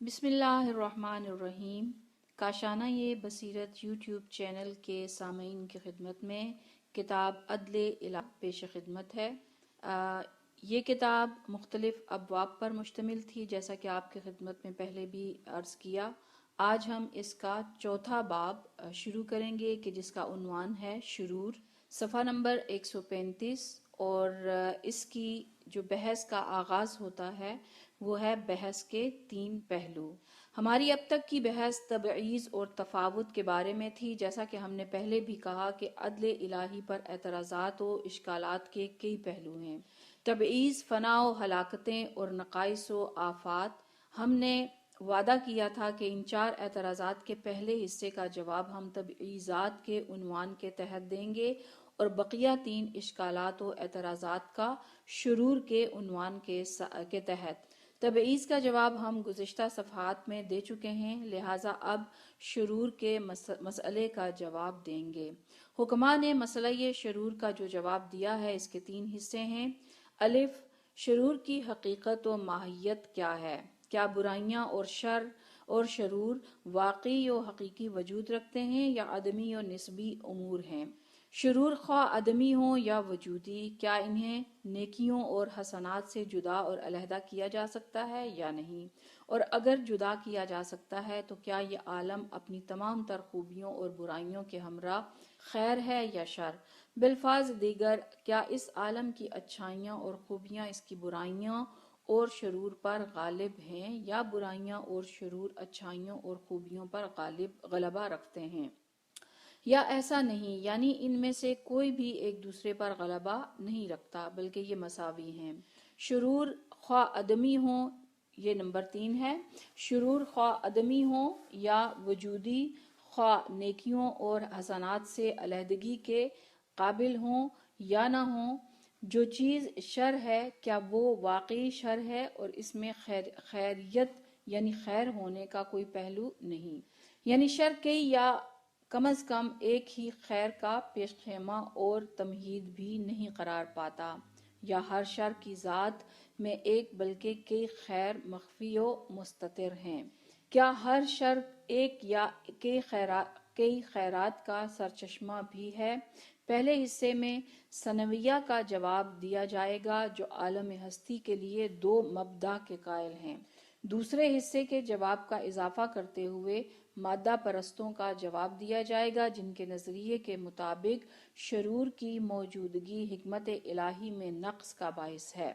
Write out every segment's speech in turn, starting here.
بسم اللہ الرحمن الرحیم۔ کاشانہ یہ بصیرت یوٹیوب چینل کے سامعین کی خدمت میں کتاب عدل الہ پیش خدمت ہے۔ یہ کتاب مختلف ابواب پر مشتمل تھی، جیسا کہ آپ کی خدمت میں پہلے بھی عرض کیا۔ آج ہم اس کا چوتھا باب شروع کریں گے کہ جس کا عنوان ہے شرور، صفحہ نمبر 135، اور اس کی جو بحث کا آغاز ہوتا ہے وہ ہے بحث کے 3 پہلو۔ ہماری اب تک کی بحث تبعیض اور تفاوت کے بارے میں تھی، جیسا کہ ہم نے پہلے بھی کہا کہ عدل الہی پر اعتراضات و اشکالات کے کئی پہلو ہیں۔ تبعیض، فنا و ہلاکتیں اور نقائص و آفات۔ ہم نے وعدہ کیا تھا کہ ان 4 اعتراضات کے پہلے حصے کا جواب ہم تبعیضات کے عنوان کے تحت دیں گے اور بقیہ 3 اشکالات و اعتراضات کا شرور کے عنوان کے تحت۔ تبعیض کا جواب ہم گزشتہ صفحات میں دے چکے ہیں، لہٰذا اب شرور کے مسئلے کا جواب دیں گے۔ حکماء نے مسئلہ شرور کا جو جواب دیا ہے اس کے 3 حصے ہیں۔ الف، شرور کی حقیقت و ماہیت کیا ہے؟ کیا برائیاں اور شر اور شرور واقعی و حقیقی وجود رکھتے ہیں یا عدمی و نسبی امور ہیں؟ شرور خواہ عدمی ہوں یا وجودی، کیا انہیں نیکیوں اور حسنات سے جدا اور علیحدہ کیا جا سکتا ہے یا نہیں؟ اور اگر جدا کیا جا سکتا ہے تو کیا یہ عالم اپنی تمام تر خوبیوں اور برائیوں کے ہمراہ خیر ہے یا شر؟ بالفاظ دیگر، کیا اس عالم کی اچھائیاں اور خوبیاں اس کی برائیاں اور شرور پر غالب ہیں یا برائیاں اور شرور اچھائیوں اور خوبیوں پر غلبہ رکھتے ہیں، یا ایسا نہیں، یعنی ان میں سے کوئی بھی ایک دوسرے پر غلبہ نہیں رکھتا بلکہ یہ مساوی ہیں؟ شرور خواہ آدمی ہوں، یہ نمبر 3 ہے۔ شرور خواہ آدمی ہوں یا وجودی، خواہ نیکیوں اور حسنات سے علیحدگی کے قابل ہوں یا نہ ہوں، جو چیز شر ہے کیا وہ واقعی شر ہے اور اس میں خیریت یعنی خیر ہونے کا کوئی پہلو نہیں، یعنی شر کئی یا کم از کم ایک ہی خیر کا پیش خیمہ اور تمہید بھی نہیں قرار پاتا، یا ہر شر کی ذات میں ایک بلکہ کئی خیر مخفی و مستتر ہیں؟ کیا ہر شر ایک یا کئی خیرات کا سرچشمہ بھی ہے؟ پہلے حصے میں ثنویہ کا جواب دیا جائے گا جو عالم ہستی کے لیے 2 مبدا کے قائل ہیں۔ دوسرے حصے کے جواب کا اضافہ کرتے ہوئے مادہ پرستوں کا جواب دیا جائے گا جن کے نظریے کے مطابق شرور کی موجودگی حکمت الہی میں نقص کا باعث ہے۔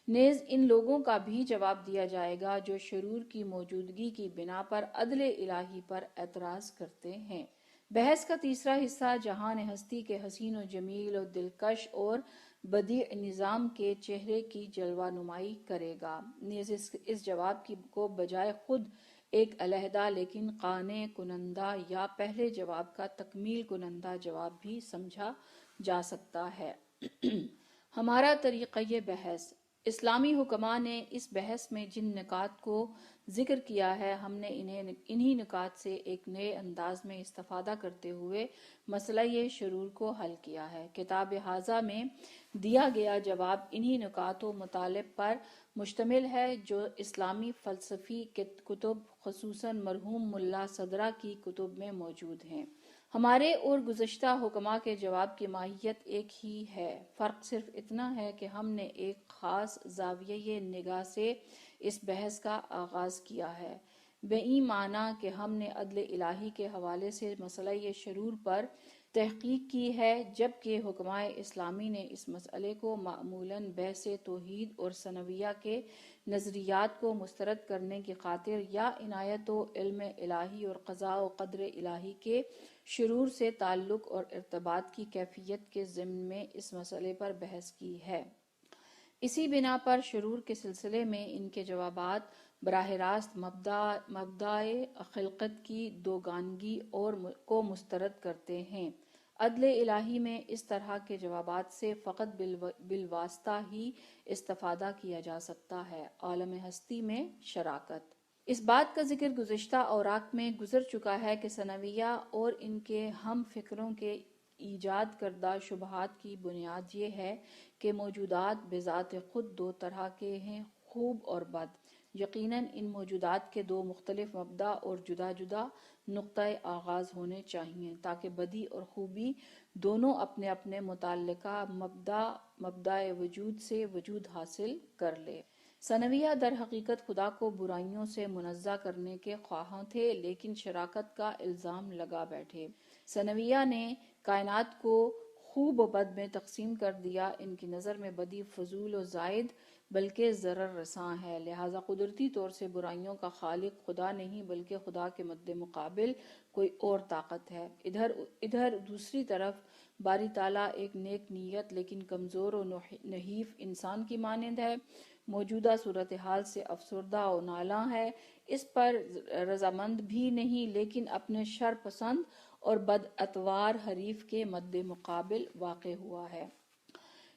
نیز ان لوگوں کا بھی جواب دیا جائے گا جو شرور کی موجودگی کی بنا پر عدل الہی پر اعتراض کرتے ہیں۔ بحث کا تیسرا حصہ جہان ہستی کے حسین و جمیل و دلکش اور بدیع نظام کے چہرے کی جلوہ نمائی کرے گا۔ نیز اس جواب کو بجائے خود ایک علیحدہ لیکن قانع کنندہ یا پہلے جواب کا تکمیل کنندہ جواب بھی سمجھا جا سکتا ہے۔ ہمارا طریقہ بحث۔ اسلامی حکماء نے اس بحث میں جن نکات کو ذکر کیا ہے، ہم نے انہی نکات سے ایک نئے انداز میں استفادہ کرتے ہوئے مسئلہ شرور کو حل کیا ہے۔ کتاب ھذا میں دیا گیا جواب انہی نکات و مطالب پر مشتمل ہے جو اسلامی فلسفی کتب خصوصاً مرحوم ملا صدرہ کی کتب میں موجود ہیں۔ ہمارے اور گزشتہ حکماء کے جواب کی ماہیت ایک ہی ہے، فرق صرف اتنا ہے کہ ہم نے ایک خاص زاویہ نگاہ سے اس بحث کا آغاز کیا ہے، بئی معنی کہ ہم نے عدل الہی کے حوالے سے مسئلہ شرور پر تحقیق کی ہے، جبکہ حکماء اسلامی نے اس مسئلے کو معمولاً بحث توحید اور ثنویہ کے نظریات کو مسترد کرنے کی خاطر یا عنایت و علم الہی اور قضاء و قدر الہی کے شرور سے تعلق اور ارتباط کی کیفیت کے ضمن میں اس مسئلے پر بحث کی ہے۔ اسی بنا پر شرور کے سلسلے میں ان کے جوابات براہ راست مبدأ خلقت کی دوگانگی کو مسترد کرتے ہیں۔ عدل الہی میں اس طرح کے جوابات سے فقط بالواسطہ ہی استفادہ کیا جا سکتا ہے۔ عالم ہستی میں شراکت۔ اس بات کا ذکر گزشتہ اوراق میں گزر چکا ہے کہ ثنویہ اور ان کے ہم فکروں کے ایجاد کردہ شبہات کی بنیاد یہ ہے کہ موجودات بذات خود 2 طرح کے ہیں، خوب اور بد۔ یقیناً ان موجودات کے دو مختلف مبدا اور جدا جدا نقطۂ آغاز ہونے چاہیے تاکہ بدی اور خوبی دونوں اپنے اپنے متعلقہ مبدأ وجود سے وجود حاصل کر لے۔ ثنویہ در حقیقت خدا کو برائیوں سے منزہ کرنے کے خواہاں تھے، لیکن شراکت کا الزام لگا بیٹھے۔ ثنویہ نے کائنات کو خوب و بد میں تقسیم کر دیا۔ ان کی نظر میں بدی فضول و زائد بلکہ ضرر رساں ہے، لہٰذا قدرتی طور سے برائیوں کا خالق خدا نہیں بلکہ خدا کے مد مقابل کوئی اور طاقت ہے۔ ادھر دوسری طرف باری تعالیٰ ایک نیک نیت لیکن کمزور و نحیف انسان کی مانند ہے، موجودہ صورتحال سے افسردہ و نالاں ہے، اس پر رضامند بھی نہیں لیکن اپنے شر پسند اور بد اتوار حریف کے مد مقابل واقع ہوا ہے،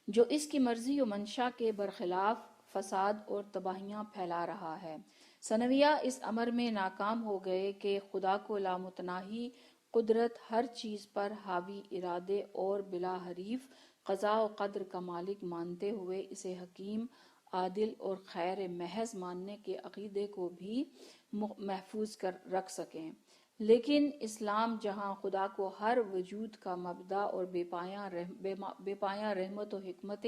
جو اس کی مرضی و منشا کے برخلاف فساد اور تباہیاں پھیلا رہا ہے۔ ثنویہ اس امر میں ناکام ہو گئے کہ خدا کو لامتناہی قدرت، ہر چیز پر حاوی ارادے اور بلا حریف قضاء و قدر کا مالک مانتے ہوئے اسے حکیم، عادل اور خیر محض ماننے کے عقیدے کو بھی محفوظ رکھ سکیں۔ لیکن اسلام جہاں خدا کو ہر وجود کا مبدا اور بے پایاں رحمت و حکمت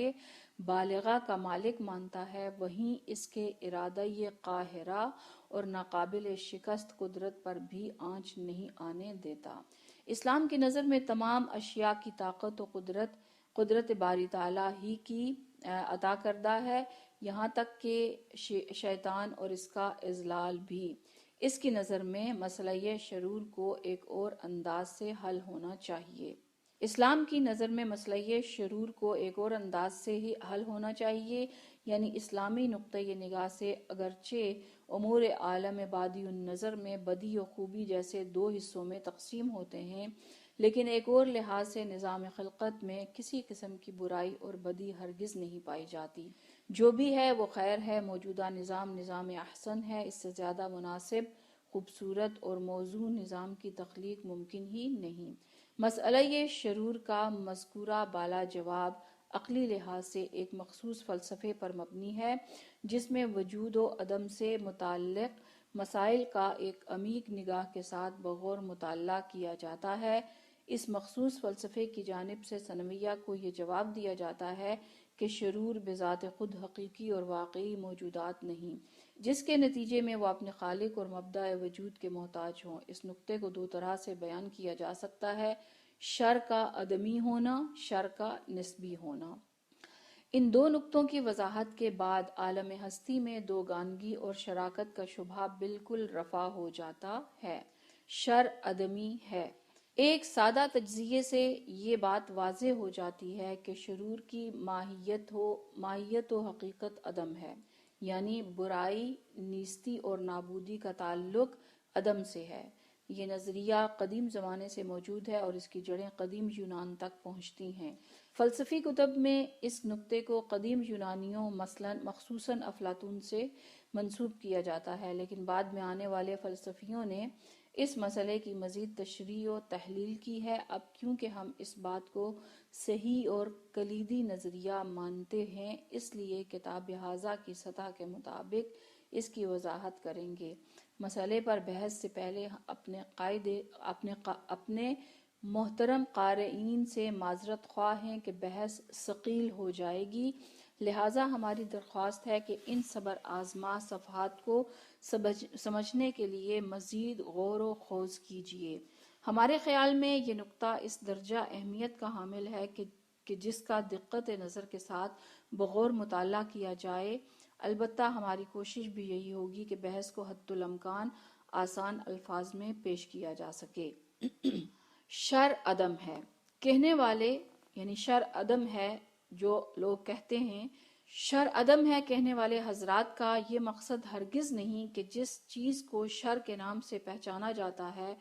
بالغہ کا مالک مانتا ہے، وہیں اس کے ارادۂ قاہرہ اور ناقابل شکست قدرت پر بھی آنچ نہیں آنے دیتا۔ اسلام کی نظر میں تمام اشیاء کی طاقت و قدرت باری تعالیٰ ہی کی عطا کردہ ہے، یہاں تک کہ شیطان اور اس کا اضلال بھی۔ اس کی نظر میں مسئلہ شرور کو ایک اور انداز سے حل ہونا چاہیے۔ اسلام کی نظر میں مسئلہ شرور کو ایک اور انداز سے ہی حل ہونا چاہیے، یعنی اسلامی نقطۂ نگاہ سے اگرچہ امور عالم بادی النظر میں بدی و خوبی جیسے دو حصوں میں تقسیم ہوتے ہیں، لیکن ایک اور لحاظ سے نظام خلقت میں کسی قسم کی برائی اور بدی ہرگز نہیں پائی جاتی۔ جو بھی ہے وہ خیر ہے، موجودہ نظام احسن ہے، اس سے زیادہ مناسب، خوبصورت اور موزوں نظام کی تخلیق ممکن ہی نہیں۔ مسئلہ شرور کا مذکورہ بالا جواب عقلی لحاظ سے ایک مخصوص فلسفے پر مبنی ہے، جس میں وجود و عدم سے متعلق مسائل کا ایک عمیق نگاہ کے ساتھ بغور مطالعہ کیا جاتا ہے۔ اس مخصوص فلسفے کی جانب سے ثنویہ کو یہ جواب دیا جاتا ہے کہ شرور بذات خود حقیقی اور واقعی موجودات نہیں، جس کے نتیجے میں وہ اپنے خالق اور مبدأ وجود کے محتاج ہوں۔ اس نقطے کو دو طرح سے بیان کیا جا سکتا ہے: شر کا عدمی ہونا، شر کا نسبی ہونا۔ ان دو نقطوں کی وضاحت کے بعد عالم ہستی میں دوگانگی اور شراکت کا شبہ بالکل رفع ہو جاتا ہے۔ شر عدمی ہے۔ ایک سادہ تجزیے سے یہ بات واضح ہو جاتی ہے کہ شرور کی ماہیت و حقیقت عدم ہے، یعنی برائی، نیستی اور نابودی کا تعلق عدم سے ہے۔ یہ نظریہ قدیم زمانے سے موجود ہے اور اس کی جڑیں قدیم یونان تک پہنچتی ہیں۔ فلسفی کتب میں اس نقطے کو قدیم یونانیوں مخصوصاً افلاطون سے منسوب کیا جاتا ہے، لیکن بعد میں آنے والے فلسفیوں نے اس مسئلے کی مزید تشریح و تحلیل کی ہے۔ اب کیونکہ ہم اس بات کو صحیح اور کلیدی نظریہ مانتے ہیں، اس لیے کتاب ھذا کی سطح کے مطابق اس کی وضاحت کریں گے۔ مسئلے پر بحث سے پہلے اپنے محترم قارئین سے معذرت خواہ ہیں کہ بحث ثقیل ہو جائے گی، لہٰذا ہماری درخواست ہے کہ ان صبر آزما صفحات کو سمجھنے کے لیے مزید غور و خوض کیجیے۔ ہمارے خیال میں یہ نقطہ اس درجہ اہمیت کا حامل ہے کہ جس کا دقت نظر کے ساتھ بغور مطالعہ کیا جائے۔ البتہ ہماری کوشش بھی یہی ہوگی کہ بحث کو حد الامکان آسان الفاظ میں پیش کیا جا سکے۔ شر عدم ہے کہنے والے، یعنی شر عدم ہے جو لوگ کہتے ہیں، شر عدم ہے کہنے والے حضرات کا یہ مقصد ہرگز نہیں کہ جس چیز کو شر کے نام سے پہچانا جاتا ہے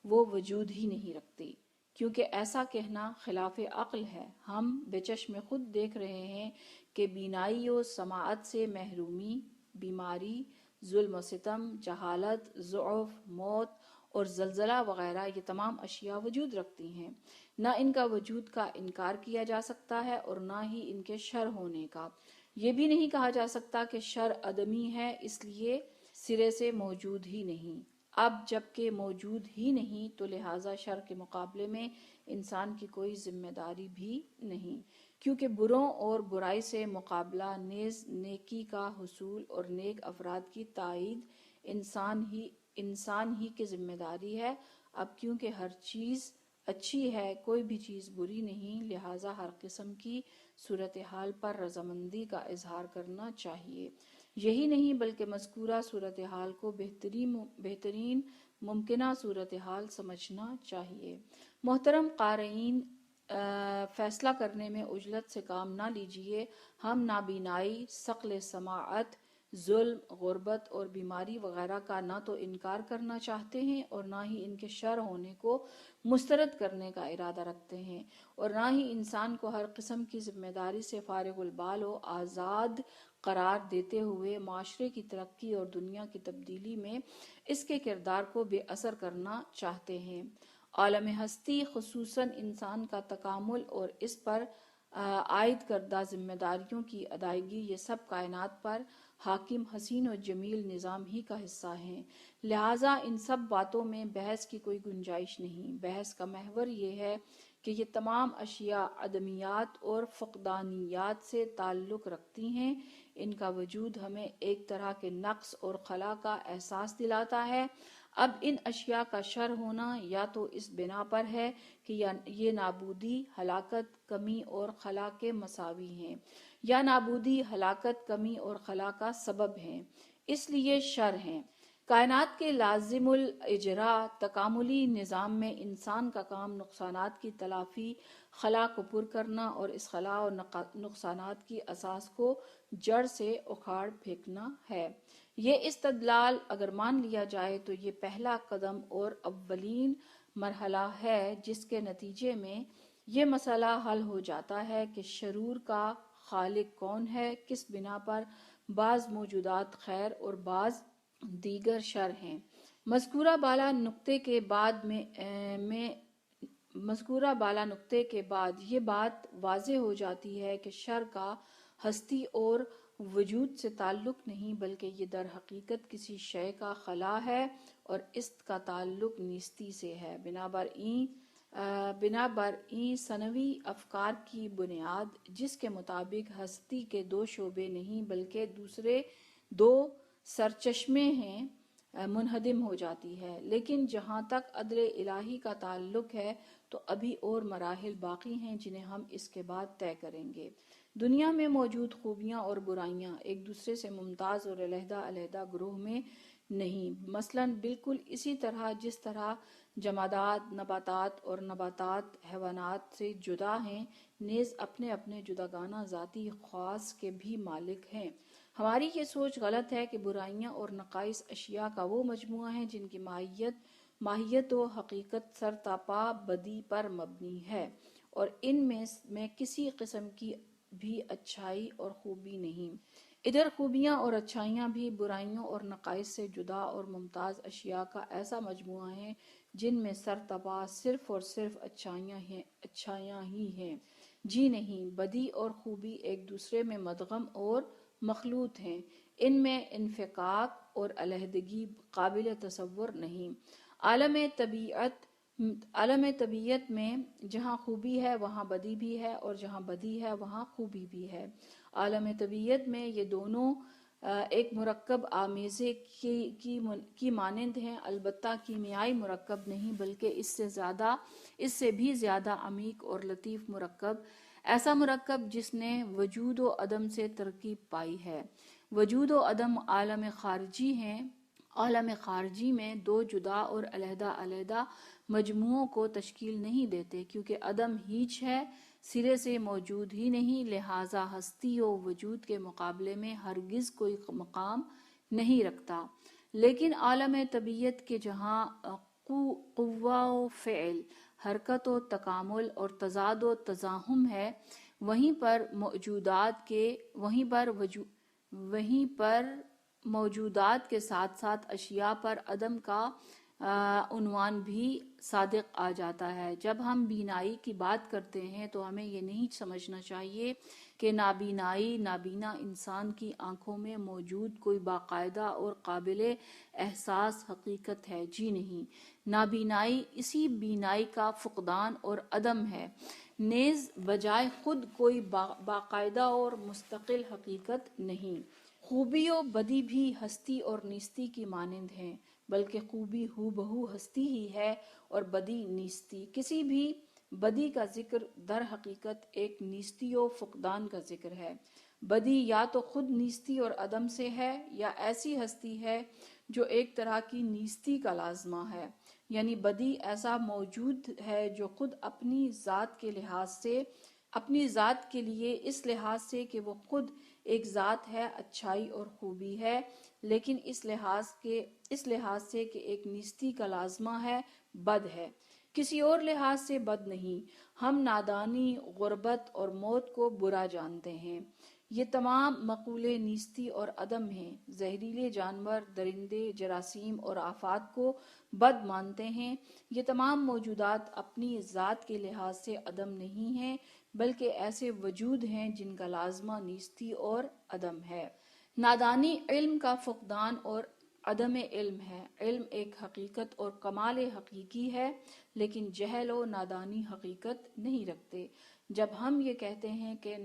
وہ وجود ہی نہیں رکھتی، کیونکہ ایسا کہنا خلاف عقل ہے۔ ہم بے چشم خود دیکھ رہے ہیں کہ بینائی و سماعت سے محرومی، بیماری، ظلم و ستم، جہالت، ضعف، موت اور زلزلہ وغیرہ یہ تمام اشیاء وجود رکھتی ہیں۔ نہ ان کا وجود کا انکار کیا جا سکتا ہے اور نہ ہی ان کے شر ہونے کا۔ یہ بھی نہیں کہا جا سکتا کہ شر عدمی ہے اس لیے سرے سے موجود ہی نہیں۔ اب جب کہ موجود ہی نہیں تو لہٰذا شر کے مقابلے میں انسان کی کوئی ذمہ داری بھی نہیں، کیونکہ بروں اور برائی سے مقابلہ نیز نیکی کا حصول اور نیک افراد کی تائید انسان ہی کی ذمہ داری ہے۔ اب کیونکہ ہر چیز اچھی ہے، کوئی بھی چیز بری نہیں، لہٰذا ہر قسم کی صورتحال پر رضامندی کا اظہار کرنا چاہیے۔ یہی نہیں بلکہ مذکورہ صورتحال کو بہترین ممکنہ صورتحال سمجھنا چاہیے۔ محترم قارئین، فیصلہ کرنے میں عجلت سے کام نہ لیجیے۔ ہم نابینائی، ثقل سماعت، ظلم، غربت اور بیماری وغیرہ کا نہ تو انکار کرنا چاہتے ہیں اور نہ ہی ان کے شر ہونے کو مسترد کرنے کا ارادہ رکھتے ہیں، اور نہ ہی انسان کو ہر قسم کی ذمہ داری سے فارغ البال و آزاد قرار دیتے ہوئے معاشرے کی ترقی اور دنیا کی تبدیلی میں اس کے کردار کو بے اثر کرنا چاہتے ہیں۔ عالم ہستی، خصوصاً انسان کا تکامل اور اس پر عائد کردہ ذمہ داریوں کی ادائیگی، یہ سب کائنات پر حاکم حسین و جمیل نظام ہی کا حصہ ہیں۔ لہٰذا ان سب باتوں میں بحث کی کوئی گنجائش نہیں۔ بحث کا محور یہ ہے کہ یہ تمام اشیاء عدمیات اور فقدانیات سے تعلق رکھتی ہیں۔ ان کا وجود ہمیں ایک طرح کے نقص اور خلا کا احساس دلاتا ہے۔ اب ان اشیاء کا شر ہونا یا تو اس بنا پر ہے کہ یہ نابودی، ہلاکت، کمی اور خلا کے مساوی ہیں، یا نابودی، ہلاکت، کمی اور خلا کا سبب ہیں، اس لیے شر ہیں۔ کائنات کے لازم الاجراء تکاملی نظام میں انسان کا کام نقصانات کی تلافی، خلا کو پر کرنا اور اس خلا اور نقصانات کی اساس کو جڑ سے اکھاڑ پھینکنا ہے۔ یہ استدلال اگر مان لیا جائے تو یہ پہلا قدم اور اولین مرحلہ ہے جس کے نتیجے میں یہ مسئلہ حل ہو جاتا ہے کہ شرور کا خالق کون ہے، کس بنا پر بعض موجودات خیر اور بعض دیگر شر ہیں۔ مذکورہ بالا نقطے کے بعد یہ بات واضح ہو جاتی ہے کہ شر کا ہستی اور وجود سے تعلق نہیں بلکہ یہ در حقیقت کسی شے کا خلا ہے اور اس کا تعلق نیستی سے ہے۔ بنابراین ثانوی افکار کی بنیاد، جس کے مطابق ہستی کے دو شعبے نہیں بلکہ دوسرے دو سرچشمے ہیں، منہدم ہو جاتی ہے۔ لیکن جہاں تک عدل الہی کا تعلق ہے تو ابھی اور مراحل باقی ہیں جنہیں ہم اس کے بعد طے کریں گے۔ دنیا میں موجود خوبیاں اور برائیاں ایک دوسرے سے ممتاز اور علیحدہ علیحدہ گروہ میں نہیں، مثلاً بالکل اسی طرح جس طرح جمادات، نباتات اور نباتات حیوانات سے جدا ہیں، نیز اپنے اپنے جداگانہ ذاتی خواص کے بھی مالک ہیں۔ ہماری یہ سوچ غلط ہے کہ برائیاں اور نقائص اشیاء کا وہ مجموعہ ہیں جن کی ماہیت و حقیقت سرتاپا بدی پر مبنی ہے، اور ان میں کسی قسم کی بھی اچھائی اور خوبی نہیں۔ ادھر خوبیاں اور اچھائیاں بھی برائیوں اور نقائص سے جدا اور ممتاز اشیاء کا ایسا مجموعہ ہیں جن میں سرتاپا صرف اور صرف اچھائیاں ہی ہیں۔ جی نہیں، بدی اور خوبی ایک دوسرے میں مدغم اور مخلوط ہیں، ان میں انفکاک اور علیحدگی قابل تصور نہیں۔ عالم طبیعت میں جہاں خوبی ہے وہاں بدی بھی ہے، اور جہاں بدی ہے وہاں خوبی بھی ہے۔ عالم طبیعت میں یہ دونوں ایک مرکب آمیزے کی مانند ہیں، البتہ کیمیائی مرکب نہیں بلکہ اس سے بھی زیادہ عمیق اور لطیف مرکب، ایسا مرکب جس نے وجود و عدم سے ترکیب پائی ہے۔ وجود و عدم عالم خارجی ہیں۔ عالم خارجی میں دو جدا اور علیحدہ علیحدہ مجموعوں کو تشکیل نہیں دیتے، کیونکہ عدم ہیچ ہے، سرے سے موجود ہی نہیں، لہٰذا ہستی و وجود کے مقابلے میں ہرگز کوئی مقام نہیں رکھتا۔ لیکن عالم طبیعت کے جہاں قوہ و فعل، حرکت و تکامل اور تضاد و تزاحم ہے، وہیں پر موجودات کے ساتھ ساتھ اشیاء پر عدم کا عنوان بھی صادق آ جاتا ہے۔ جب ہم بینائی کی بات کرتے ہیں تو ہمیں یہ نہیں سمجھنا چاہیے کہ نابینا انسان کی آنکھوں میں موجود کوئی باقاعدہ اور قابل احساس حقیقت ہے۔ جی نہیں، نابینائی اسی بینائی کا فقدان اور عدم ہے، نیز بجائے خود کوئی باقاعدہ اور مستقل حقیقت نہیں۔ خوبی و بدی بھی ہستی اور نیستی کی مانند ہیں، بلکہ خوبی ہو بہو ہستی ہی ہے اور بدی نیستی۔ کسی بھی بدی کا ذکر در حقیقت ایک نیستی و فقدان کا ذکر ہے۔ بدی یا تو خود نیستی اور عدم سے ہے یا ایسی ہستی ہے جو ایک طرح کی نیستی کا لازمہ ہے، یعنی بدی ایسا موجود ہے جو خود اپنی ذات کے لحاظ سے، اپنی ذات کے لیے اس لحاظ سے کہ وہ خود ایک ذات ہے، اچھائی اور خوبی ہے، لیکن اس لحاظ سے کہ ایک نیستی کا لازمہ ہے، بد ہے، کسی اور لحاظ سے بد نہیں۔ ہم نادانی، غربت اور موت کو برا جانتے ہیں۔ یہ تمام مقولے نیستی اور عدم ہیں۔ زہریلے جانور، درندے، جراثیم اور آفات کو بد مانتے ہیں۔ یہ تمام موجودات اپنی ذات کے لحاظ سے عدم نہیں ہیں، بلکہ ایسے وجود ہیں جن کا لازمہ نیستی اور عدم ہے۔ نادانی علم کا فقدان اور عدم علم ہے۔ علم ایک حقیقت اور کمال حقیقی ہے، لیکن جہل و نادانی حقیقت نہیں رکھتے۔ جب ہم یہ کہتے ہیں کہ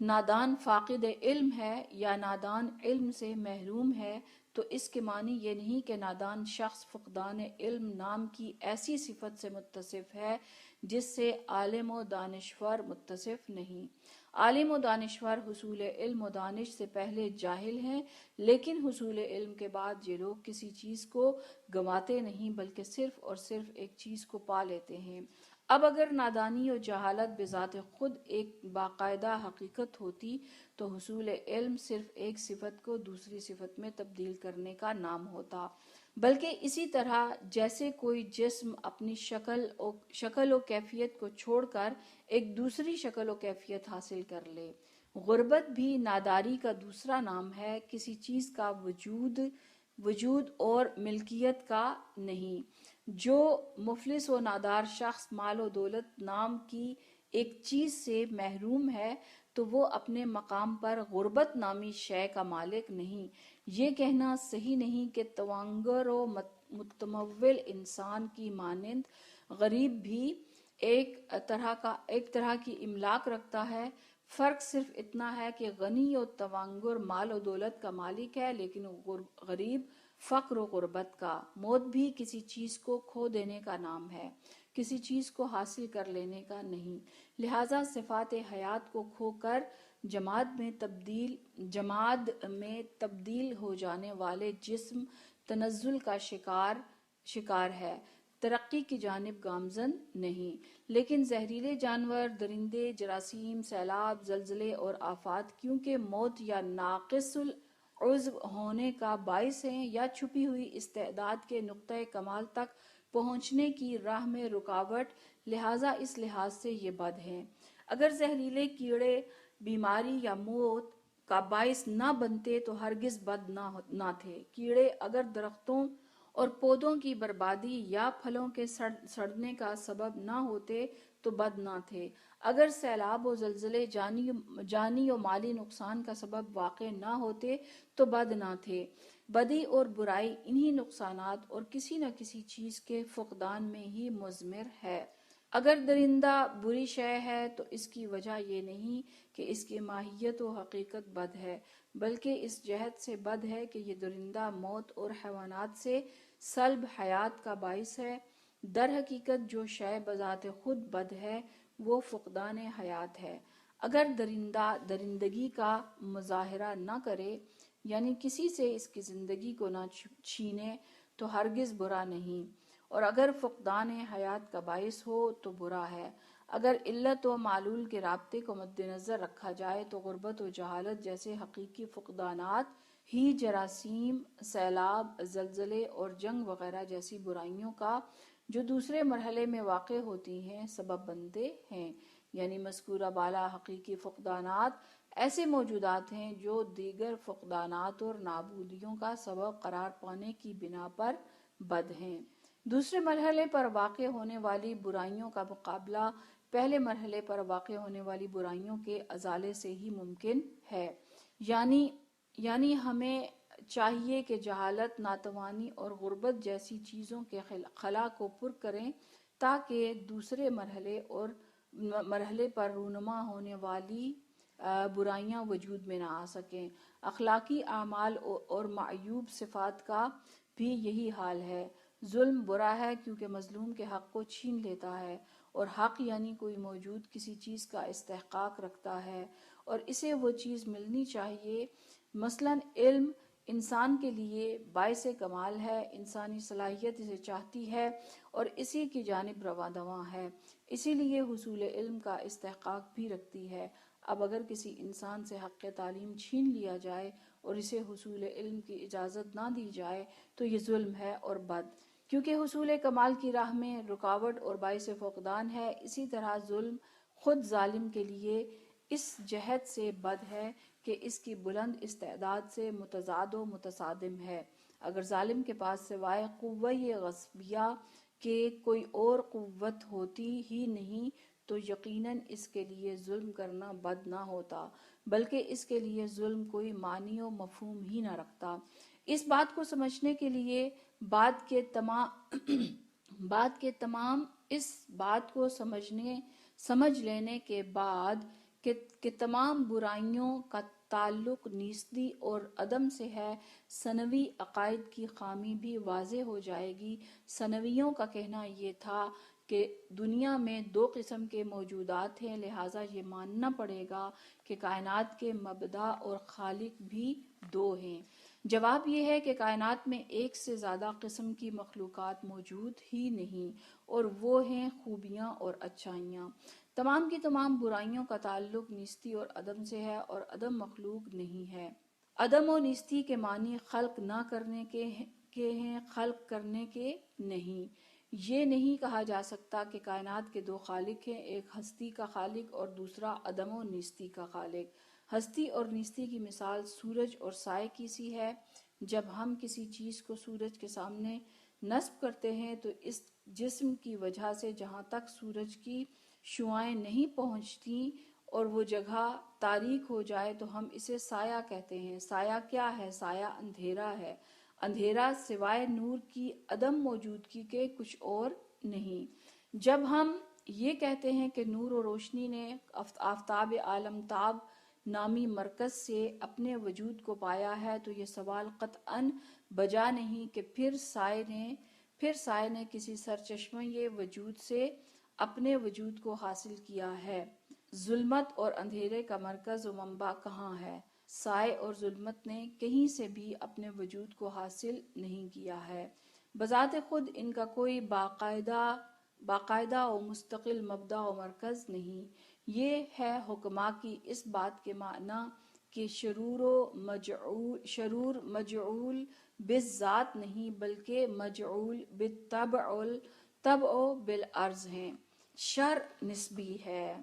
نادان فاقد علم ہے یا نادان علم سے محروم ہے، تو اس کے معنی یہ نہیں کہ نادان شخص فقدان علم نام کی ایسی صفت سے متصف ہے جس سے عالم و دانشور متصف نہیں۔ عالم و دانشور حصول علم و دانش سے پہلے جاہل ہیں، لیکن حصول علم کے بعد یہ لوگ کسی چیز کو گنواتے نہیں بلکہ صرف اور صرف ایک چیز کو پا لیتے ہیں۔ اب اگر نادانی و جہالت بذات خود ایک باقاعدہ حقیقت ہوتی تو حصول علم صرف ایک صفت کو دوسری صفت میں تبدیل کرنے کا نام ہوتا، بلکہ اسی طرح جیسے کوئی جسم اپنی شکل و کیفیت کو چھوڑ کر ایک دوسری شکل و کیفیت حاصل کر لے۔ غربت بھی ناداری کا دوسرا نام ہے، کسی چیز کا وجود اور ملکیت کا نہیں۔ جو مفلس و نادار شخص مال و دولت نام کی ایک چیز سے محروم ہے تو وہ اپنے مقام پر غربت نامی شے کا مالک نہیں۔ یہ کہنا صحیح نہیں کہ توانگر و متمول انسان کی مانند غریب بھی ایک طرح کی املاک رکھتا ہے۔ فرق صرف اتنا ہے کہ غنی و توانگر مال و دولت کا مالک ہے، لیکن غریب فقر و غربت کا۔ موت بھی کسی چیز کو کھو دینے کا نام ہے، کسی چیز کو حاصل کر لینے کا نہیں۔ لہذا صفات حیات کو کھو کر جماد میں تبدیل ہو جانے والے جسم تنزل کا شکار ہے، ترقی کی جانب گامزن نہیں۔ لیکن زہریلے جانور، درندے، جراثیم، سیلاب، زلزلے اور آفات کیونکہ موت یا ناقص العضو ہونے کا باعث ہیں یا چھپی ہوئی استعداد کے نقطۂ کمال تک پہنچنے کی راہ میں رکاوٹ، لہٰذا اس لحاظ سے یہ بد ہیں۔ اگر زہریلے کیڑے بیماری یا موت کا باعث نہ بنتے تو ہرگز بد نہ تھے۔ کیڑے اگر درختوں اور پودوں کی بربادی یا پھلوں کے سڑنے کا سبب نہ ہوتے تو بد نہ تھے۔ اگر سیلاب و زلزلے جانی و مالی نقصان کا سبب واقع نہ ہوتے تو بد نہ تھے۔ بدی اور برائی انہی نقصانات اور کسی نہ کسی چیز کے فقدان میں ہی مضمر ہے۔ اگر درندہ بری شے ہے تو اس کی وجہ یہ نہیں کہ اس کی ماہیت و حقیقت بد ہے، بلکہ اس جہت سے بد ہے کہ یہ درندہ موت اور حیوانات سے سلب حیات کا باعث ہے۔ در حقیقت جو شے بذات خود بد ہے وہ فقدان حیات ہے۔ اگر درندہ درندگی کا مظاہرہ نہ کرے، یعنی کسی سے اس کی زندگی کو نہ چھینے، تو ہرگز برا نہیں، اور اگر فقدان حیات کا باعث ہو تو برا ہے۔ اگر علت و معلول کے رابطے کو مد نظر رکھا جائے تو غربت و جہالت جیسے حقیقی فقدانات ہی جراثیم، سیلاب، زلزلے اور جنگ وغیرہ جیسی برائیوں کا جو دوسرے مرحلے میں واقع ہوتی ہیں سبب بنتے ہیں۔ یعنی مذکورہ بالا حقیقی فقدانات ایسے موجودات ہیں جو دیگر فقدانات اور نابودیوں کا سبب قرار پانے کی بنا پر بد ہیں۔ دوسرے مرحلے پر واقع ہونے والی برائیوں کا مقابلہ پہلے مرحلے پر واقع ہونے والی برائیوں کے ازالے سے ہی ممکن ہے۔ یعنی ہمیں چاہیے کہ جہالت، ناتوانی اور غربت جیسی چیزوں کے خلا کو پر کریں تاکہ دوسرے مرحلے پر رونما ہونے والی برائیاں وجود میں نہ آ سکیں۔ اخلاقی اعمال اور معیوب صفات کا بھی یہی حال ہے۔ ظلم برا ہے کیونکہ مظلوم کے حق کو چھین لیتا ہے، اور حق یعنی کوئی موجود کسی چیز کا استحقاق رکھتا ہے اور اسے وہ چیز ملنی چاہیے۔ مثلاً علم انسان کے لیے باعث کمال ہے، انسانی صلاحیت اسے چاہتی ہے اور اسی کی جانب رواں دواں ہے، اسی لیے حصول علم کا استحقاق بھی رکھتی ہے۔ اب اگر کسی انسان سے حق تعلیم چھین لیا جائے اور اسے حصول علم کی اجازت نہ دی جائے تو یہ ظلم ہے اور بد، کیونکہ حصول کمال کی راہ میں رکاوٹ اور باعث فقدان ہے۔ اسی طرح ظلم خود ظالم کے لیے اس جہت سے بد ہے کہ اس کی بلند استعداد سے متضاد و متصادم ہے۔ اگر ظالم کے پاس سوائے قوہ غصبیہ کے کوئی اور قوت ہوتی ہی نہیں تو یقیناً اس کے لیے ظلم کرنا بد نہ ہوتا، بلکہ اس کے لیے ظلم کوئی معنی و مفہوم ہی نہ رکھتا۔ اس بات کو سمجھنے کے لیے بعد تمام اس بات کو سمجھ لینے کے بعد کہ تمام برائیوں کا تعلق نیستی اور عدم سے ہے، ثانوی عقائد کی خامی بھی واضح ہو جائے گی۔ ثانویوں کا کہنا یہ تھا کہ دنیا میں دو قسم کے موجودات ہیں، لہٰذا یہ ماننا پڑے گا کہ کائنات کے مبدع اور خالق بھی دو ہیں۔ جواب یہ ہے کہ کائنات میں ایک سے زیادہ قسم کی مخلوقات موجود ہی نہیں، اور وہ ہیں خوبیاں اور اچھائیاں۔ تمام کی تمام برائیوں کا تعلق نیستی اور عدم سے ہے اور عدم مخلوق نہیں ہے۔ عدم و نیستی کے معنی خلق نہ کرنے کے ہیں، خلق کرنے کے نہیں۔ یہ نہیں کہا جا سکتا کہ کائنات کے دو خالق ہیں، ایک ہستی کا خالق اور دوسرا عدم و نیستی کا خالق۔ ہستی اور نیستی کی مثال سورج اور سائے کی سی ہے۔ جب ہم کسی چیز کو سورج کے سامنے نصب کرتے ہیں تو اس جسم کی وجہ سے جہاں تک سورج کی شعاعیں نہیں پہنچتی اور وہ جگہ تاریک ہو جائے تو ہم اسے سایہ کہتے ہیں۔ سایہ کیا ہے؟ سایہ اندھیرا ہے۔ اندھیرا سوائے نور کی عدم موجودگی کے کچھ اور نہیں۔ جب ہم یہ کہتے ہیں کہ نور و روشنی نے آفتاب عالم تاب نامی مرکز سے اپنے وجود کو پایا ہے تو یہ سوال قطعاً بجا نہیں کہ پھر سائے نے کسی سرچشمۂ وجود سے اپنے وجود کو حاصل کیا ہے۔ ظلمت اور اندھیرے کا مرکز و منبع کہاں ہے؟ سائے اور ظلمت نے کہیں سے بھی اپنے وجود کو حاصل نہیں کیا ہے۔ بذات خود ان کا کوئی باقاعدہ و مستقل مبدأ و مرکز نہیں۔ یہ ہے حکما کی اس بات کے معنی کہ شرور مجعول بالذات نہیں بلکہ مجعول بالطبع و بالعرض ہیں۔ شر نسبی ہے۔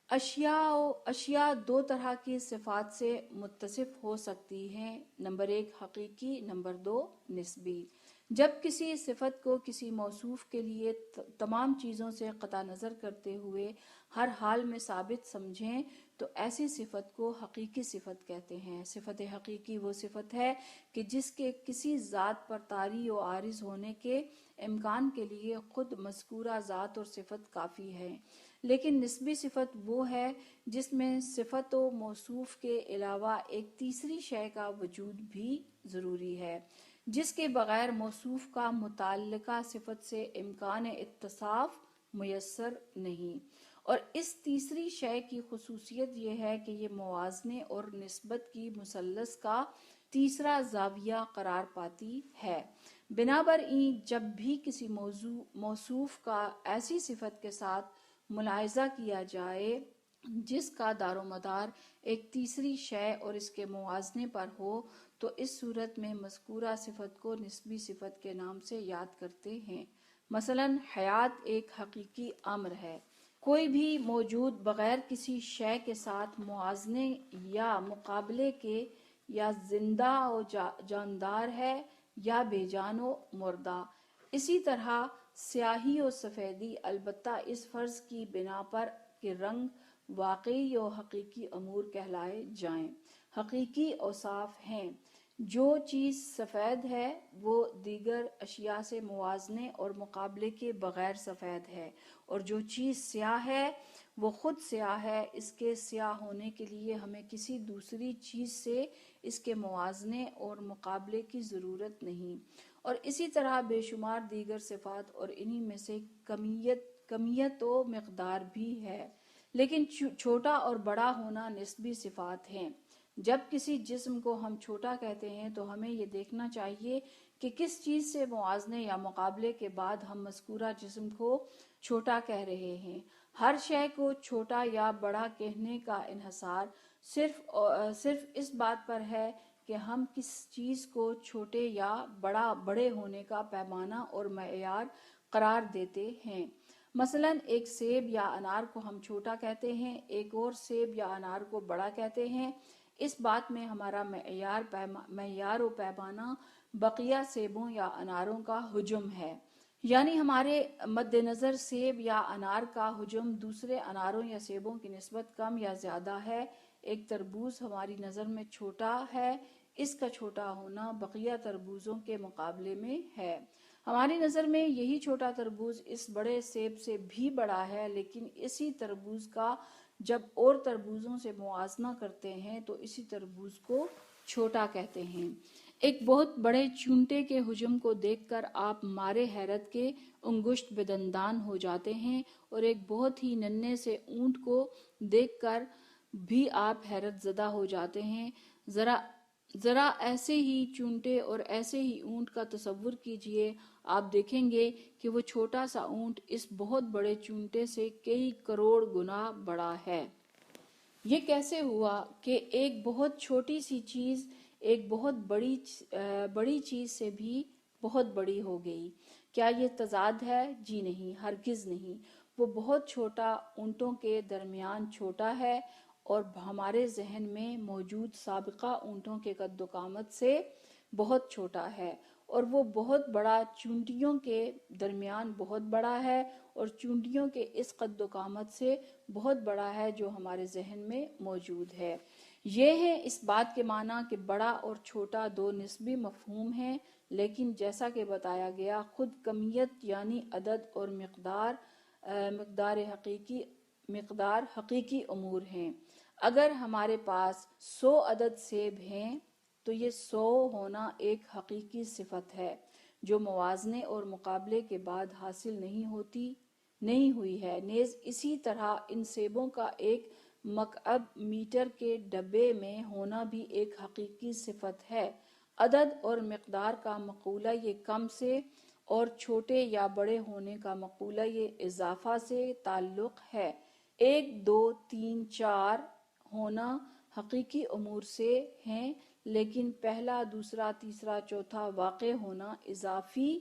اشیاء دو طرح کی صفات سے متصف ہو سکتی ہیں، نمبر 1 حقیقی، نمبر 2 نسبی۔ جب کسی صفت کو کسی موصوف کے لیے تمام چیزوں سے قطع نظر کرتے ہوئے ہر حال میں ثابت سمجھیں تو ایسی صفت کو حقیقی صفت کہتے ہیں۔ صفت حقیقی وہ صفت ہے کہ جس کے کسی ذات پر طاری و عارض ہونے کے امکان کے لیے خود مذکورہ ذات اور صفت کافی ہے، لیکن نسبی صفت وہ ہے جس میں صفت و موصوف کے علاوہ ایک تیسری شے کا وجود بھی ضروری ہے، جس کے بغیر موصوف کا متعلقہ صفت سے امکان اتصاف میسر نہیں۔ اور اس تیسری شے کی خصوصیت یہ ہے کہ یہ موازنے اور نسبت کی مثلث کا تیسرا زاویہ قرار پاتی ہے۔ بنابراین جب بھی کسی موصوف کا ایسی صفت کے ساتھ ملاحظہ کیا جائے جس کا دار و مدار ایک تیسری شے اور اس کے موازنے پر ہو تو اس صورت میں مذکورہ صفت کو نسبی صفت کے نام سے یاد کرتے ہیں۔ مثلاً حیات ایک حقیقی امر ہے، کوئی بھی موجود بغیر کسی شے کے ساتھ موازنے یا مقابلے کے یا زندہ و جاندار ہے یا بے جان و مردہ۔ اسی طرح سیاہی و سفیدی البتہ اس فرض کی بنا پر کہ رنگ واقعی و حقیقی امور کہلائے جائیں، حقیقی اوصاف ہیں۔ جو چیز سفید ہے وہ دیگر اشیاء سے موازنے اور مقابلے کے بغیر سفید ہے، اور جو چیز سیاہ ہے وہ خود سیاہ ہے۔ اس کے سیاہ ہونے کے لیے ہمیں کسی دوسری چیز سے اس کے موازنے اور مقابلے کی ضرورت نہیں، اور اسی طرح بے شمار دیگر صفات، اور انہی میں سے کمیت و مقدار بھی ہے، لیکن چھوٹا اور بڑا ہونا نسبی صفات ہیں۔ جب کسی جسم کو ہم چھوٹا کہتے ہیں تو ہمیں یہ دیکھنا چاہیے کہ کس چیز سے موازنے یا مقابلے کے بعد ہم مذکورہ جسم کو چھوٹا کہہ رہے ہیں۔ ہر شے کو چھوٹا یا بڑا کہنے کا انحصار صرف اس بات پر ہے کہ ہم کس چیز کو چھوٹے یا بڑے ہونے کا پیمانہ اور معیار قرار دیتے ہیں۔ مثلا ایک سیب یا انار کو ہم چھوٹا کہتے ہیں، ایک اور سیب یا انار کو بڑا کہتے ہیں۔ اس بات میں ہمارا معیار و پیمانہ بقیہ سیبوں یا اناروں کا حجم ہے، یعنی ہمارے مد نظر سیب یا انار کا حجم دوسرے اناروں یا سیبوں کی نسبت کم یا زیادہ ہے۔ ایک تربوز ہماری نظر میں چھوٹا ہے، اس کا چھوٹا ہونا بقیہ تربوزوں کے مقابلے میں ہے۔ ہماری نظر میں یہی چھوٹا تربوز اس بڑے سیب سے بھی بڑا ہے، لیکن اسی تربوز کا جب اور تربوزوں سے موازنہ کرتے ہیں تو اسی تربوز کو چھوٹا کہتے ہیں۔ ایک بہت بڑے چونٹے کے حجم کو دیکھ کر آپ مارے حیرت کے انگشت بدندان ہو جاتے ہیں، اور ایک بہت ہی ننھے سے اونٹ کو دیکھ کر بھی آپ حیرت زدہ ہو جاتے ہیں۔ ذرا ایسے ہی چونٹے اور ایسے ہی اونٹ کا تصور کیجئے، آپ دیکھیں گے کہ وہ چھوٹا سا اونٹ اس بہت بڑے چونٹے سے کئی کروڑ گنا بڑا ہے۔ یہ کیسے ہوا کہ ایک بہت چھوٹی سی چیز ایک بہت بڑی چیز سے بھی بہت بڑی ہو گئی؟ کیا یہ تضاد ہے؟ جی نہیں، ہرگز نہیں۔ وہ بہت چھوٹا اونٹوں کے درمیان چھوٹا ہے، اور ہمارے ذہن میں موجود سابقہ اونٹوں کے قد و قامت سے بہت چھوٹا ہے، اور وہ بہت بڑا چونٹیوں کے درمیان بہت بڑا ہے، اور چونٹیوں کے اس قد و قامت سے بہت بڑا ہے جو ہمارے ذہن میں موجود ہے۔ یہ ہے اس بات کے معنی کہ بڑا اور چھوٹا دو نسبی مفہوم ہیں، لیکن جیسا کہ بتایا گیا خود کمیت یعنی عدد اور مقدار حقیقی امور ہیں۔ اگر ہمارے پاس 100 عدد سیب ہیں تو یہ 100 ہونا ایک حقیقی صفت ہے جو موازنے اور مقابلے کے بعد حاصل نہیں ہوئی ہے۔ نیز اسی طرح ان سیبوں کا ایک مکعب میٹر کے ڈبے میں ہونا بھی ایک حقیقی صفت ہے۔ عدد اور مقدار کا مقولہ یہ کم سے اور چھوٹے یا بڑے ہونے کا مقولہ یہ اضافہ سے تعلق ہے۔ 1 2 3 4 ہونا حقیقی امور سے ہیں، لیکن پہلا دوسرا تیسرا چوتھا واقع ہونا اضافی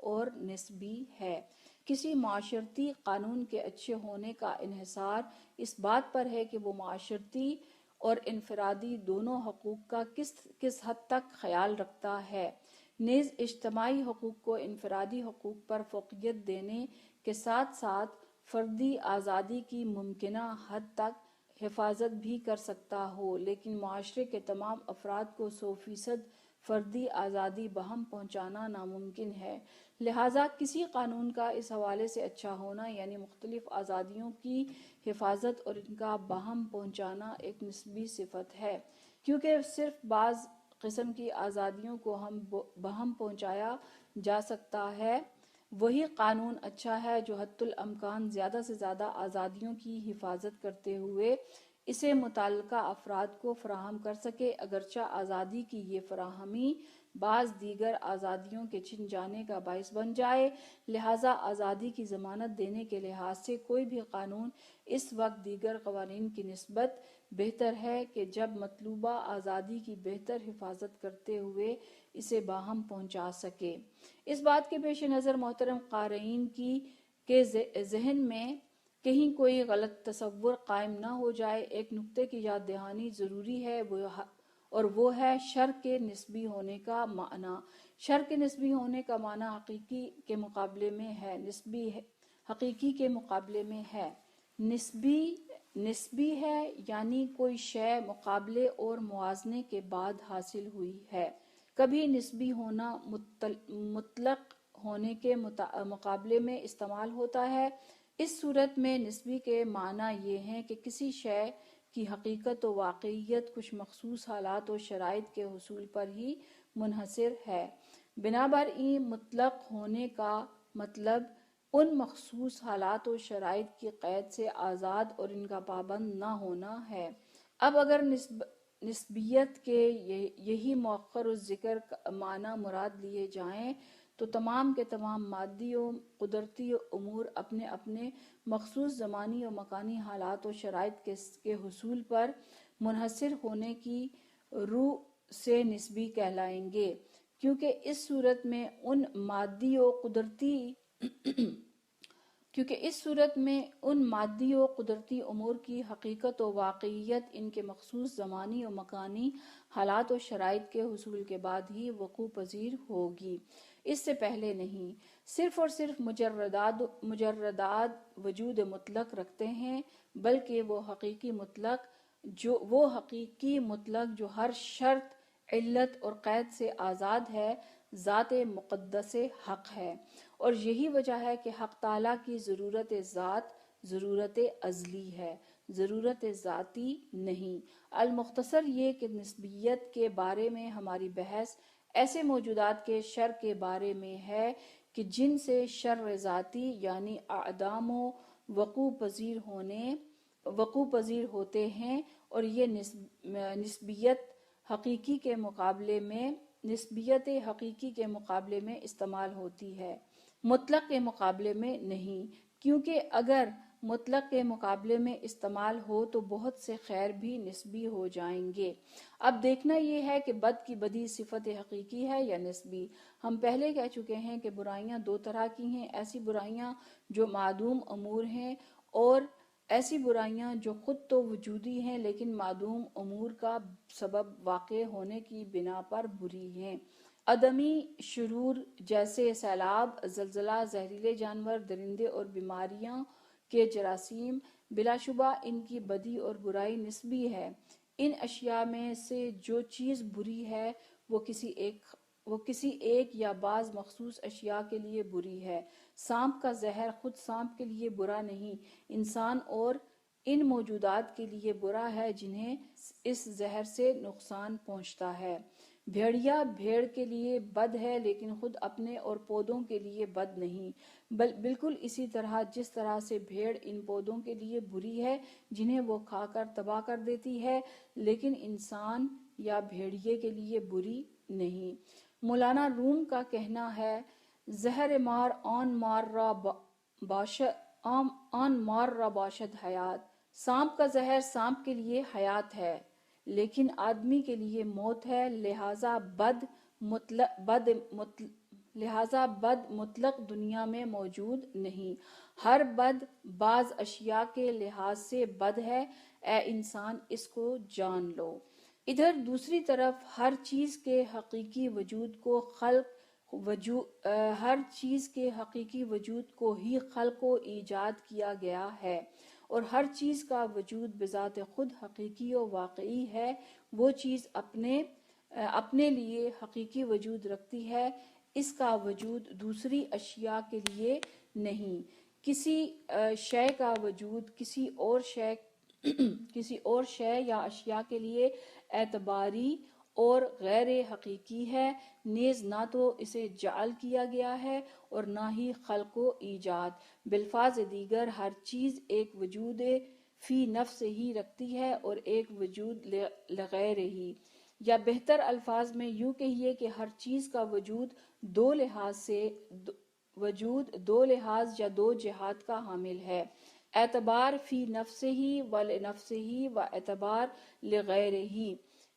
اور نسبی ہے۔ کسی معاشرتی قانون کے اچھے ہونے کا انحصار اس بات پر ہے کہ وہ معاشرتی اور انفرادی دونوں حقوق کا کس حد تک خیال رکھتا ہے۔ نیز اجتماعی حقوق کو انفرادی حقوق پر فوقیت دینے کے ساتھ ساتھ فردی آزادی کی ممکنہ حد تک حفاظت بھی کر سکتا ہو، لیکن معاشرے کے تمام افراد کو 100% فردی آزادی بہم پہنچانا ناممکن ہے۔ لہٰذا کسی قانون کا اس حوالے سے اچھا ہونا یعنی مختلف آزادیوں کی حفاظت اور ان کا بہم پہنچانا ایک نسبی صفت ہے، کیونکہ صرف بعض قسم کی آزادیوں کو بہم پہنچایا جا سکتا ہے۔ وہی قانون اچھا ہے جو حتی الامکان زیادہ سے زیادہ آزادیوں کی حفاظت کرتے ہوئے اسے متعلقہ افراد کو فراہم کر سکے، اگرچہ آزادی کی یہ فراہمی بعض دیگر آزادیوں کے چھن جانے کا باعث بن جائے۔ لہٰذا آزادی کی ضمانت دینے کے لحاظ سے کوئی بھی قانون اس وقت دیگر قوانین کی نسبت بہتر ہے کہ جب مطلوبہ آزادی کی بہتر حفاظت کرتے ہوئے اسے باہم پہنچا سکے۔ اس بات کے پیش نظر محترم قارئین کے ذہن میں کہیں کوئی غلط تصور قائم نہ ہو جائے، ایک نقطے کی یاد دہانی ضروری ہے، اور وہ ہے شر کے نسبی ہونے کا معنی۔ شر کے نسبی ہونے کا معنی حقیقی کے مقابلے میں ہے، حقیقی کے مقابلے میں ہے۔ نسبی ہے یعنی کوئی شے مقابلے اور موازنے کے بعد حاصل ہوئی ہے۔ کبھی نسبی ہونا مطلق ہونے کے مقابلے میں استعمال ہوتا ہے۔ اس صورت میں نسبی کے معنی یہ ہیں کہ کسی شے کی حقیقت و واقعیت کچھ مخصوص حالات و شرائط کے حصول پر ہی منحصر ہے۔ بنابراین مطلق ہونے کا مطلب ان مخصوص حالات و شرائط کی قید سے آزاد اور ان کا پابند نہ ہونا ہے۔ اب اگر نسبیت کے یہی مؤخر الذکر معنی مراد لیے جائیں تو تمام کے تمام مادی و قدرتی امور اپنے اپنے مخصوص زمانی و مکانی حالات و شرائط کے حصول پر منحصر ہونے کی روح سے نسبی کہلائیں گے، کیونکہ اس صورت میں ان مادی و قدرتی امور کی حقیقت و واقعیت ان کے مخصوص زمانی و مکانی حالات و شرائط کے حصول کے بعد ہی وقوع پذیر ہوگی، اس سے پہلے نہیں۔ صرف اور صرف مجردات وجود مطلق رکھتے ہیں، بلکہ وہ حقیقی مطلق جو ہر شرط، علت اور قید سے آزاد ہے، ذات مقدس حق ہے۔ اور یہی وجہ ہے کہ حق تعالیٰ کی ضرورت ذات ضرورت ازلی ہے، ضرورت ذاتی نہیں۔ المختصر یہ کہ نسبیت کے بارے میں ہماری بحث ایسے موجودات کے شر کے بارے میں ہے کہ جن سے شر ذاتی یعنی اعدام و وقوع پذیر ہوتے ہیں، اور یہ نسبیت حقیقی کے مقابلے میں استعمال ہوتی ہے، مطلق کے مقابلے میں نہیں، کیونکہ اگر مطلق کے مقابلے میں استعمال ہو تو بہت سے خیر بھی نسبی ہو جائیں گے۔ اب دیکھنا یہ ہے کہ بد کی بدی صفت حقیقی ہے یا نسبی۔ ہم پہلے کہہ چکے ہیں کہ برائیاں دو طرح کی ہیں، ایسی برائیاں جو معدوم امور ہیں، اور ایسی برائیاں جو خود تو وجودی ہیں لیکن معدوم امور کا سبب واقع ہونے کی بنا پر بری ہیں۔ عدمی شرور جیسے سیلاب، زلزلہ، زہریلے جانور، درندے اور بیماریاں کے جراثیم، بلا شبہ ان کی بدی اور برائی نسبی ہے۔ ان اشیاء میں سے جو چیز بری ہے وہ کسی ایک یا بعض مخصوص اشیاء کے لیے بری ہے۔ سانپ کا زہر خود سانپ کے لیے برا نہیں، انسان اور ان موجودات کے لیے برا ہے جنہیں اس زہر سے نقصان پہنچتا ہے۔ بھیڑیا بھیڑ کے لیے بد ہے لیکن خود اپنے اور پودوں کے لیے بد نہیں، بالکل اسی طرح جس طرح سے بھیڑ ان پودوں کے لیے بری ہے جنہیں وہ کھا کر تباہ کر دیتی ہے، لیکن انسان یا بھیڑیے کے لیے بری نہیں۔ مولانا روم کا کہنا ہے، زہر مار آن مار را باشد حیات۔ سانپ کا زہر سانپ کے لیے حیات ہے لیکن آدمی کے لیے موت ہے، لہذا بد مطلق دنیا میں موجود نہیں۔ ہر بد بعض اشیاء کے لحاظ سے بد ہے، اے انسان اس کو جان لو۔ ادھر دوسری طرف ہر چیز کے حقیقی وجود کو ہی خلق و ایجاد کیا گیا ہے، اور ہر چیز کا وجود بذات خود حقیقی و واقعی ہے۔ وہ چیز اپنے لیے حقیقی وجود رکھتی ہے، اس کا وجود دوسری اشیاء کے لیے نہیں۔ کسی شے کا وجود کسی اور شے یا اشیاء کے لیے اعتباری اور غیر حقیقی ہے، نیز نہ تو اسے جعل کیا گیا ہے اور نہ ہی خلق و ایجاد۔ بالفاظ دیگر ہر چیز ایک وجود فی نفس ہی رکھتی ہے اور ایک وجود لغیر ہی، یا بہتر الفاظ میں یوں کہیے کہ ہر چیز کا وجود دو لحاظ یا دو جہات کا حامل ہے، اعتبار فی نفس ہی و لنفس ہی و اعتبار لغیر ہی۔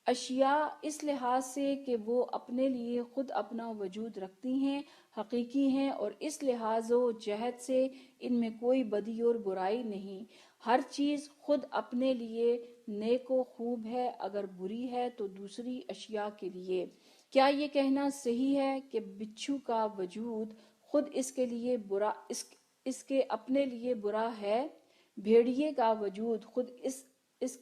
اشیاء اس لحاظ سے کہ وہ اپنے لیے خود اپنا وجود رکھتی ہیں، حقیقی ہیں، اور اس لحاظ و جہت سے ان میں کوئی بدی اور برائی نہیں۔ ہر چیز خود اپنے لیے نیک و خوب ہے، اگر بری ہے تو دوسری اشیاء کے لیے۔ کیا یہ کہنا صحیح ہے کہ بچھو کا وجود خود اس کے لیے برا اس کے اپنے لیے برا ہے؟ بھیڑیے کا وجود خود اس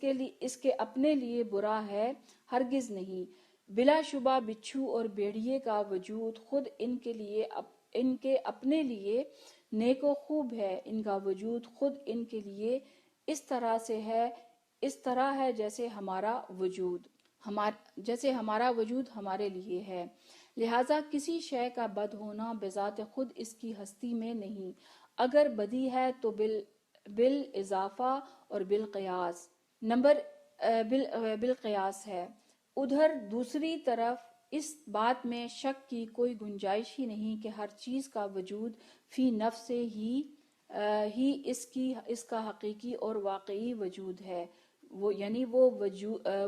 کے اپنے لیے برا ہے؟ ہرگز نہیں۔ بلا شبہ بچھو اور بھیڑیے کا وجود خود ان کے اپنے لیے نیک و خوب ہے۔ ان کا وجود خود ان کے لیے اس طرح ہے جیسے ہمارا وجود ہمارے لیے ہے۔ لہذا کسی شے کا بد ہونا بذات خود اس کی ہستی میں نہیں، اگر بدی ہے تو بالاضافہ اور بالقیاس بالقیاس ہے۔ ادھر دوسری طرف اس بات میں شک کی کوئی گنجائش ہی نہیں کہ ہر چیز کا وجود فی نفس ہی اس کا حقیقی اور واقعی وجود ہے، یعنی وہ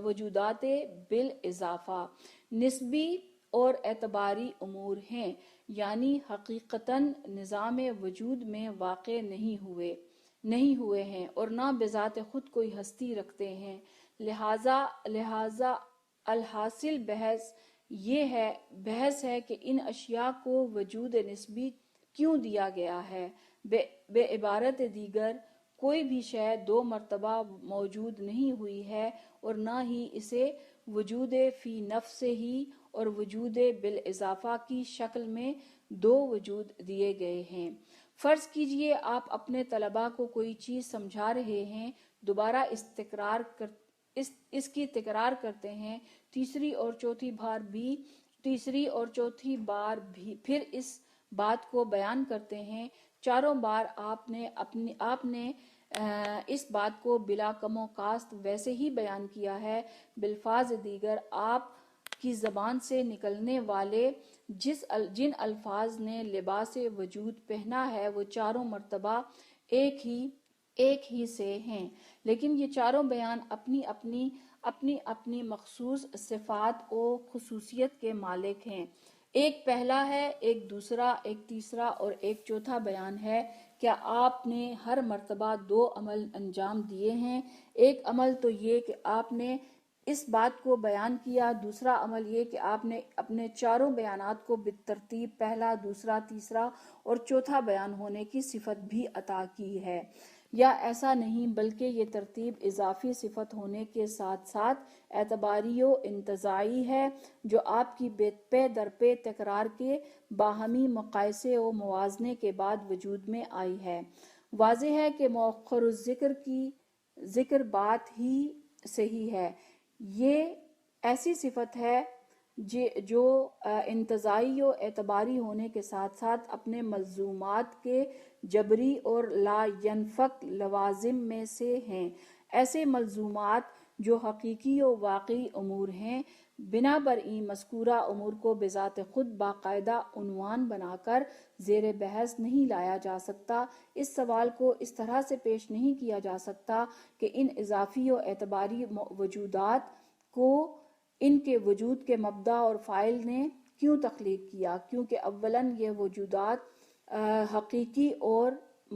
وجودات بالاضافہ نسبی اور اعتباری امور ہیں، یعنی حقیقتاً نظام وجود میں واقع نہیں ہوئے ہیں اور نہ بذات خود کوئی ہستی رکھتے ہیں۔ لہذا الحاصل بحث ہے کہ ان اشیاء کو وجود نسبی کیوں دیا گیا ہے؟ بے عبارت دیگر کوئی بھی شے دو مرتبہ موجود نہیں ہوئی ہے اور نہ ہی اسے وجود فی نفس ہی اور وجود بالاضافہ کی شکل میں دو وجود دیے گئے ہیں۔ فرض کیجئے آپ اپنے طلباء کو کوئی چیز سمجھا رہے ہیں، دوبارہ اس کی تکرار کرتے ہیں، تیسری اور چوتھی بار بھی پھر اس بات کو بیان کرتے ہیں، چاروں بار آپ نے اس بات کو بلا کم و کاست ویسے ہی بیان کیا ہے۔ بالفاظ دیگر آپ کی زبان سے نکلنے والے جن الفاظ نے لباس وجود پہنا ہے وہ چاروں مرتبہ ایک ہی سے ہیں، لیکن یہ چاروں بیان اپنی مخصوص صفات و خصوصیت کے مالک ہیں۔ ایک پہلا ہے، ایک دوسرا، ایک تیسرا اور ایک چوتھا بیان ہے۔ کیا آپ نے ہر مرتبہ دو عمل انجام دیے ہیں؟ ایک عمل تو یہ کہ آپ نے اس بات کو بیان کیا، دوسرا عمل یہ کہ آپ نے اپنے چاروں بیانات کو بالترتیب پہلا، دوسرا، تیسرا اور چوتھا بیان ہونے کی صفت بھی عطا کی ہے۔ یا ایسا نہیں بلکہ یہ ترتیب اضافی صفت ہونے کے ساتھ ساتھ اعتباری و انتزاعی ہے، جو آپ کی پے در پے تکرار کے باہمی مقائسے و موازنے کے بعد وجود میں آئی ہے۔ واضح ہے کہ مؤخر الذکر کی ذکر بات ہی صحیح ہے۔ یہ ایسی صفت ہے جو انتزاعی و اعتباری ہونے کے ساتھ ساتھ اپنے ملزومات کے جبری اور لا ینفک لوازم میں سے ہیں۔ ایسے ملزومات جو حقیقی و واقعی امور ہیں، بنا برئیں مذکورہ امور کو بذات خود باقاعدہ عنوان بنا کر زیر بحث نہیں لایا جا سکتا۔ اس سوال کو اس طرح سے پیش نہیں کیا جا سکتا کہ ان اضافی و اعتباری وجودات کو ان کے وجود کے مبدأ اور فاعل نے کیوں تخلیق کیا، کیونکہ اولاً یہ وجودات حقیقی اور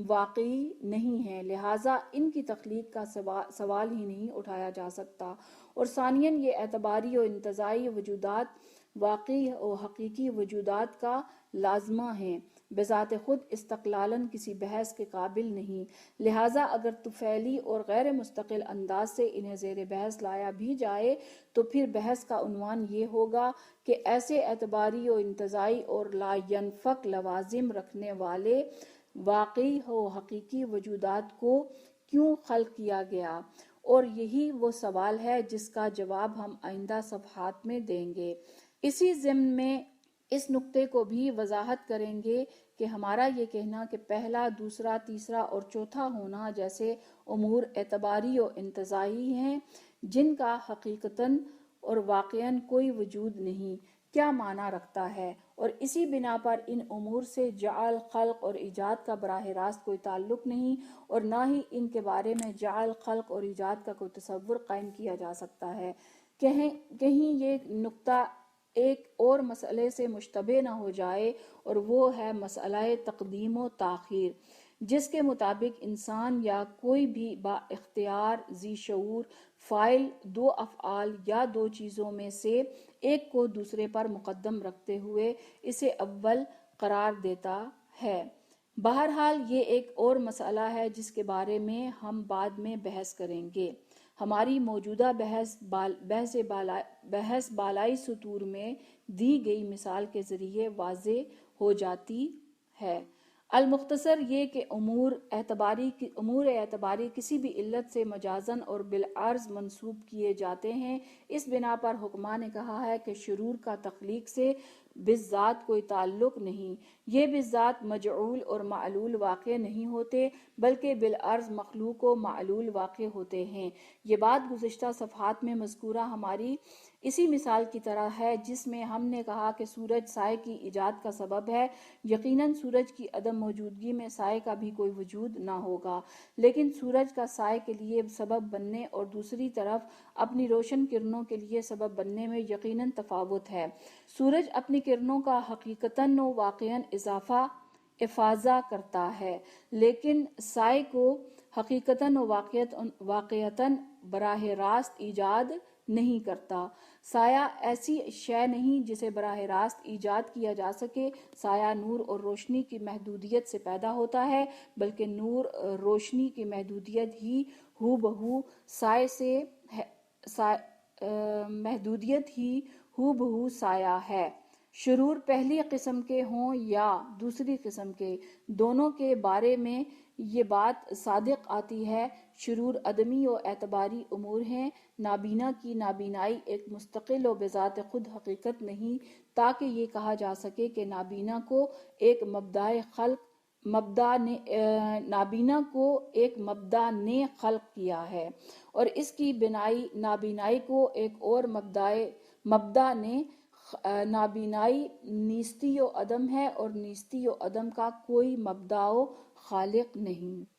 واقعی نہیں ہیں، لہٰذا ان کی تخلیق کا سوال ہی نہیں اٹھایا جا سکتا، اور ثانیاً یہ اعتباری و انتزاعی وجودات واقعی و حقیقی وجودات کا لازمہ ہیں، بذات خود استقلالاً کسی بحث کے قابل نہیں، لہٰذا اگر طفیلی اور غیر مستقل انداز سے انہیں زیر بحث لایا بھی جائے تو پھر بحث کا عنوان یہ ہوگا کہ ایسے اعتباری و انتزاعی اور لا ینفک لوازم رکھنے والے واقعی و حقیقی وجودات کو کیوں خلق کیا گیا، اور یہی وہ سوال ہے جس کا جواب ہم آئندہ صفحات میں دیں گے۔ اسی ضمن میں اس نکتے کو بھی وضاحت کریں گے کہ ہمارا یہ کہنا کہ پہلا، دوسرا، تیسرا اور چوتھا ہونا جیسے امور اعتباری و انتزاعی ہیں جن کا حقیقتاً اور واقعاً کوئی وجود نہیں، کیا معنی رکھتا ہے، اور اسی بنا پر ان امور سے جعل، خلق اور ایجاد کا براہ راست کوئی تعلق نہیں، اور نہ ہی ان کے بارے میں جعل، خلق اور ایجاد کا کوئی تصور قائم کیا جا سکتا ہے۔ کہیں یہ نقطہ ایک اور مسئلے سے مشتبہ نہ ہو جائے، اور وہ ہے مسئلہ تقدیم و تاخیر، جس کے مطابق انسان یا کوئی بھی با اختیار ذی شعور فاعل دو افعال یا دو چیزوں میں سے ایک کو دوسرے پر مقدم رکھتے ہوئے اسے اول قرار دیتا ہے۔ بہرحال یہ ایک اور مسئلہ ہے جس کے بارے میں ہم بعد میں بحث کریں گے۔ ہماری موجودہ بحث بالائی سطور میں دی گئی مثال کے ذریعے واضح ہو جاتی ہے۔ المختصر یہ کہ امور اعتباری کسی بھی علت سے مجازاً اور بالعرض منسوب کیے جاتے ہیں۔ اس بنا پر حکماء نے کہا ہے کہ شرور کا تخلیق سے بالذات کوئی تعلق نہیں، یہ بالذات مجعول اور معلول واقع نہیں ہوتے، بلکہ بالعرض مخلوق و معلول واقع ہوتے ہیں۔ یہ بات گزشتہ صفحات میں مذکورہ ہماری اسی مثال کی طرح ہے جس میں ہم نے کہا کہ سورج سائے کی ایجاد کا سبب ہے۔ یقیناً سورج کی عدم موجودگی میں سائے کا بھی کوئی وجود نہ ہوگا، لیکن سورج کا سائے کے لیے سبب بننے اور دوسری طرف اپنی روشن کرنوں کے لیے سبب بننے میں یقیناً تفاوت ہے۔ سورج اپنی کرنوں کا حقیقتاً و واقعاً افاضہ کرتا ہے، لیکن سائے کو حقیقتاً و واقعتاً براہ راست ایجاد نہیں کرتا۔ سایہ ایسی شے نہیں جسے براہ راست ایجاد کیا جا سکے۔ سایہ نور اور روشنی کی محدودیت سے پیدا ہوتا ہے، بلکہ نور روشنی کی محدودیت ہی ہو بہو سایہ ہے۔ شرور پہلی قسم کے ہوں یا دوسری قسم کے، دونوں کے بارے میں یہ بات صادق آتی ہے۔ شرور عدمی و اعتباری امور ہیں۔ نابینا کی نابینائی ایک مستقل و بذات خود حقیقت نہیں، تاکہ یہ کہا جا سکے کہ نابینا کو ایک مبدع نے خلق کیا ہے، اور اس کی نابینائی کو ایک اور مبدع نے۔ نابینائی نیستی و عدم ہے، اور نیستی و عدم کا کوئی مبدع و خالق نہیں۔